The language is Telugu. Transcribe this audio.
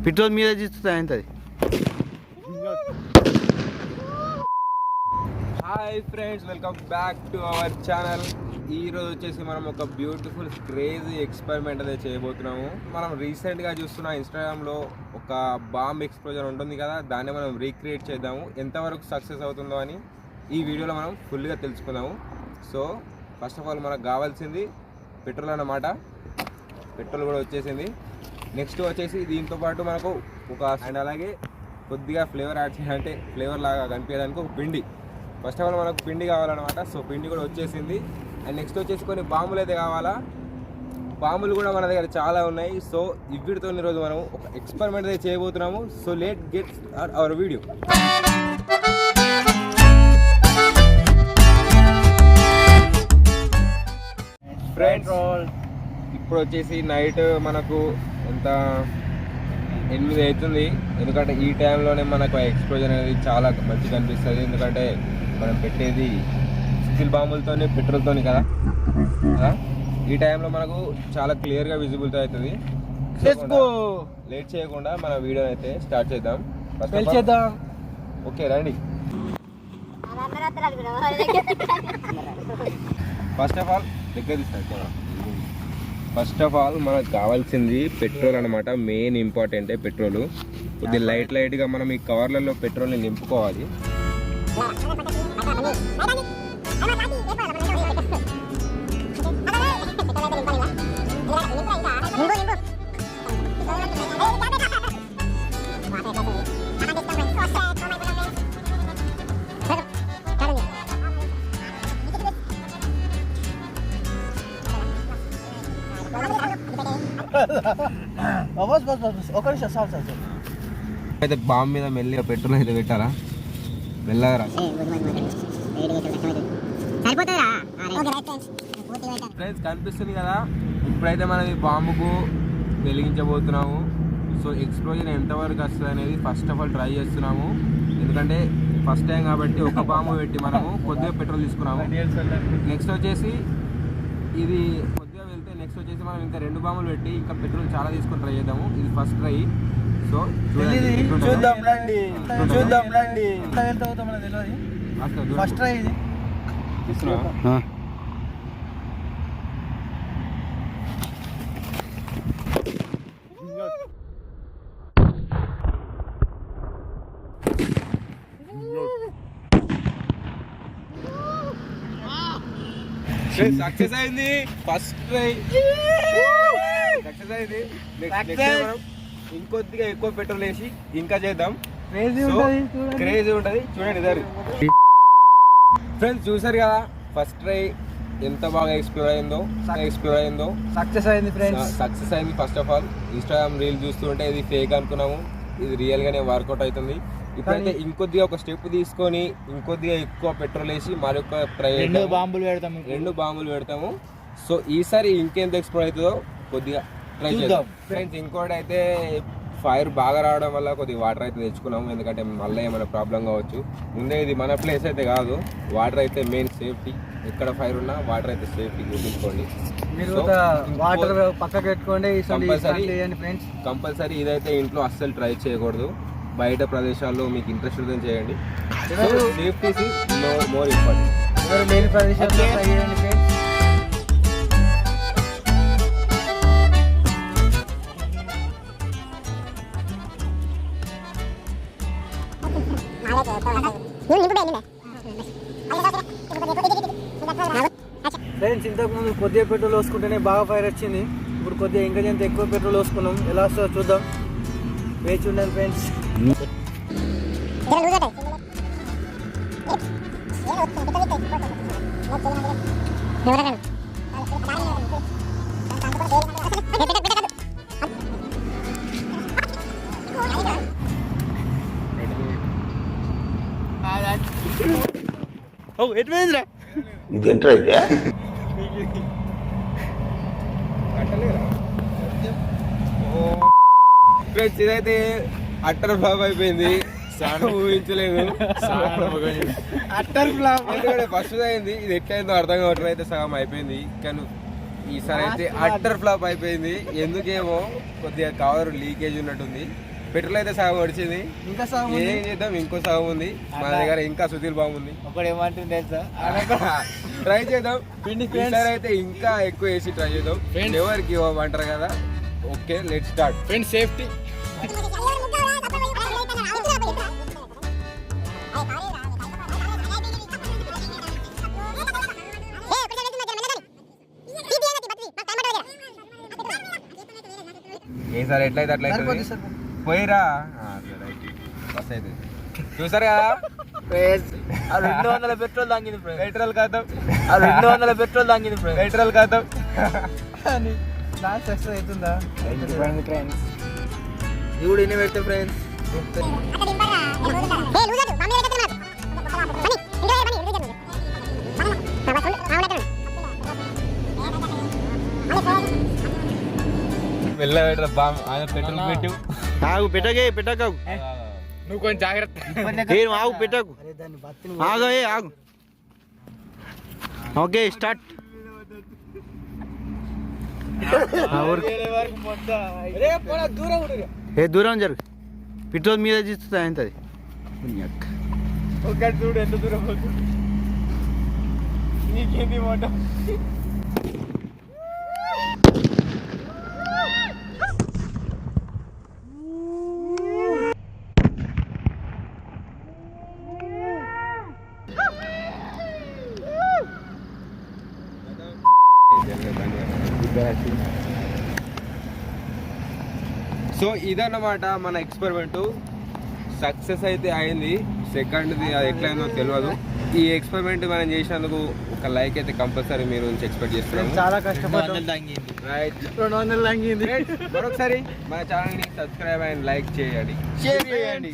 పెట్రోల్ మీద చూస్తుంది ఏంటది. Hi friends, welcome back to our channel. ఈరోజు వచ్చేసి మనం ఒక బ్యూటిఫుల్ క్రేజీ ఎక్స్పెరిమెంట్ అయితే చేయబోతున్నాము. మనం రీసెంట్గా చూస్తున్న ఇన్స్టాగ్రామ్లో ఒక బాంబ్ ఎక్స్ప్లోజన్ ఉంటుంది కదా, దాన్ని మనం రీక్రియేట్ చేద్దాము. ఎంతవరకు సక్సెస్ అవుతుందో అని ఈ వీడియోలో మనం ఫుల్గా తెలుసుకుందాము. సో ఫస్ట్ ఆఫ్ ఆల్ మనకు కావాల్సింది పెట్రోల్ అన్నమాట. పెట్రోల్ కూడా వచ్చేసింది. నెక్స్ట్ వచ్చేసి దీంతో పాటు మనకు ఒక అండ్ అలాగే కొద్దిగా ఫ్లేవర్ యాడ్ చేయాలంటే ఫ్లేవర్ లాగా కనిపించడానికి ఒక పిండి. ఫస్ట్ ఆఫ్ ఆల్ మనకు పిండి కావాలన్నమాట. సో పిండి కూడా వచ్చేసింది. అండ్ నెక్స్ట్ వచ్చేసి కొన్ని బాంబులు అయితే కావాలా. బాంబులు కూడా మన దగ్గర చాలా ఉన్నాయి. సో వీటితో ఈరోజు మనం ఒక ఎక్స్పెరిమెంట్ అయితే చేయబోతున్నాము. So let get our video. Friends, ఇప్పుడు వచ్చేసి నైట్ మనకు ఎంత 8 అవుతుంది. ఎందుకంటే ఈ టైంలోనే మనకు ఎక్స్ప్లోజన్ అనేది చాలా మంచిగా అనిపిస్తుంది. ఎందుకంటే మనం పెట్టేది స్టీల్ బాంబులతోని పెట్రోల్తోని కదా. ఈ టైంలో మనకు చాలా క్లియర్గా విజిబుల్తో అవుతుంది. లేట్ చేయకుండా మన వీడియో అయితే స్టార్ట్ చేద్దాం. ఓకే రండి. ఫస్ట్ ఆఫ్ ఆల్ దగ్గర తీస్తాను. ఫస్ట్ ఆఫ్ ఆల్ మనకు కావాల్సింది పెట్రోల్ అనమాట. మెయిన్ ఇంపార్టెంటే పెట్రోల్. కొద్ది లైట్గా మనం ఈ కవర్లలో పెట్రోల్ని నింపుకోవాలి. అయితే బాంబు మీద మెల్లిగా పెట్రోల్ అయితే పెట్టాలా, మెల్లగా రా. ఫ్రెండ్స్ కనిపిస్తుంది కదా, ఇప్పుడైతే మనం ఈ బాంబుకు వెలిగించబోతున్నాము. సో ఎక్స్ప్లోజన్ ఎంతవరకు వస్తుంది అనేది ఫస్ట్ ఆఫ్ ఆల్ ట్రై చేస్తున్నాము. ఎందుకంటే ఫస్ట్ టైం కాబట్టి ఒక బాంబు పెట్టి మనము కొద్దిగా పెట్రోల్ తీసుకున్నాము. నెక్స్ట్ వచ్చేసి ఇది కొద్దిగా వెళ్తే నెక్స్ట్ వచ్చేసి మనం ఇంకా 2 బాంబులు పెట్టి ఇంకా పెట్రోల్ చాలా తీసుకొని ట్రై చేద్దాము. ఇది ఫస్ట్ ట్రై. సో చూద్దాం రండి. ఫస్ట్ ట్రై ఇది తీసుకున్నా. సక్సెస్ అయింది. ఫస్ట్ ట్రై సక్సెస్ అయింది. ఇంకొద్దిగా ఎక్కువ పెట్రోల్ వేసి ఇంకా చేద్దాం. క్రేజీ ఉంటుంది చూడండి ఇద్దరు. ఫ్రెండ్స్ చూసారు కదా ఫస్ట్ ట్రై ఎంత బాగా ఎక్స్ప్లోర్ అయిందో. సక్సెస్ అయింది ఫ్రెండ్స్. సక్సెస్ అయింది. First of all Instagram reel చూస్తుంటే ఇది ఫేక్ అనుకున్నాము, ఇది రియల్ గానే వర్కౌట్ అవుతుంది. ఇప్పుడైతే ఇంకొద్దిగా ఒక స్టెప్ తీసుకొని ఇంకొద్దిగా ఎక్కువ పెట్రోల్ వేసి మరొక ట్రై 2 బాంబులు పెడతాము. సో ఈసారి ఇంకెంత ఎక్స్ప్లోర్ అవుతుందో కొద్దిగా ట్రై చేద్దాం ఫ్రెండ్స్. ఇంకోటి అయితే ఫైర్ బాగా రావడం వల్ల కొద్దిగా వాటర్ అయితే తెచ్చుకున్నాము. ఎందుకంటే మళ్ళీ ఏమైనా ప్రాబ్లం కావచ్చు. ముందే ఇది మన ప్లేస్ అయితే కాదు. వాటర్ అయితే మెయిన్ సేఫ్టీ. ఎక్కడ ఫైర్ ఉన్నా వాటర్ అయితే సేఫ్టీ గుర్తుంచుకోండి. వాటర్ పక్కకు పెట్టుకోండి. కంపల్సరీ ఇదైతే ఇంట్లో అస్సలు ట్రై చేయకూడదు. బయట ప్రదేశాల్లో మీకు ఇంట్రెస్ట్ ఉందని చేయండి. Safety more important. మెయిన్ ప్రదేశాల్లో ట్రై చేయండి ఫ్రెండ్స్. ఫ్రెండ్స్ ఇంతకుముందు కొద్దిగా పెట్రోల్ వేసుకుంటేనే బాగా ఫైర్ వచ్చింది. ఇప్పుడు కొద్దిగా ఇంకా ఎంత ఎక్కువ పెట్రోల్ వేసుకున్నాం. ఎలా వస్తుందో చూద్దాం. వేచి ఉండండి ఫ్రెండ్స్. ఎటుపోయిందిరా ఇదేంట్రా ఇదే? ఫ్రెండ్స్ ఇదైతే అట్టర్ ఫ్లాప్ అయిపోయింది. ఊహించలేదు. అట్టర్ ఫ్లాప్ ఎందుకంటే ఫస్ట్ అయింది. ఇది ఎట్లయిందో అర్థం కావట్లేదు. అయితే సగం అయిపోయింది. కానీ ఈసారి అయితే అట్టర్ ఫ్లాప్ అయిపోయింది. ఎందుకేమో కొద్దిగా కవర్ లీకేజ్ ఉన్నట్టుంది. పెట్రోల్ అయితే సగం వచ్చింది, ఇంకా సగం ఏం చేద్దాం ఇంకో సగం ఉంది మన దగ్గర, ఇంకా సుధీర్ బాగుంది. ఒకడు ఏమంటుంది తెలుసా, ట్రై చేద్దాం ఈసారి అయితే ఇంకా ఎక్కువ వేసి ట్రై చేద్దాం. ఎవరికి ఇవ్వమంటారు కదా. Okay let's start. Friends safety. ఈసారి ఎట్లయితే అట్లయితే పోయిరా బస్ అయితే చూసారు కదా. 200 పెట్రోల్ తాగింది పెట్రోల్ కాదు, 200 పెట్రోల్ తాగింది పెట్రోల్ కాదు. లాస్ట్ ఎక్స్ట్రా అవుతుందా ఫ్రెండ్స్, ఇప్పుడు ఇన్ని పెడితే ఫ్రెండ్స్ వెళ్ళ బామ్ ఆయన పెట్రోల్ పెట్టు. ఆగు పెట్టకు నువ్వు కొంచెం జాగ్రత్త. ఆగు పెట్టకు ఆగు ఆగు. Okay start. దూరం జరుగు, పెట్రోల్ మీద చూస్తుంది ఎంతది. చూడు ఎంత దూరం పోతుంది నీకేంది మాట. సో ఇదన్నమాట మన ఎక్స్పెరిమెంట్. సక్సెస్ అయితే అయింది. సెకండ్ది అది ఎట్లయిందో తెలియదు. ఈ ఎక్స్పెరిమెంట్ మనం చేసినందుకు ఒక లైక్ అయితే కంపల్సరీ మీరు నుంచి ఎక్స్పెక్ట్ చేస్తున్నాము. చాలా కష్టపడ్డాం. రైట్ 200 తాగింది. మరొకసారి మన ఛానల్ని సబ్స్క్రైబ్ అండ్ లైక్ చేయండి, షేర్ చేయండి.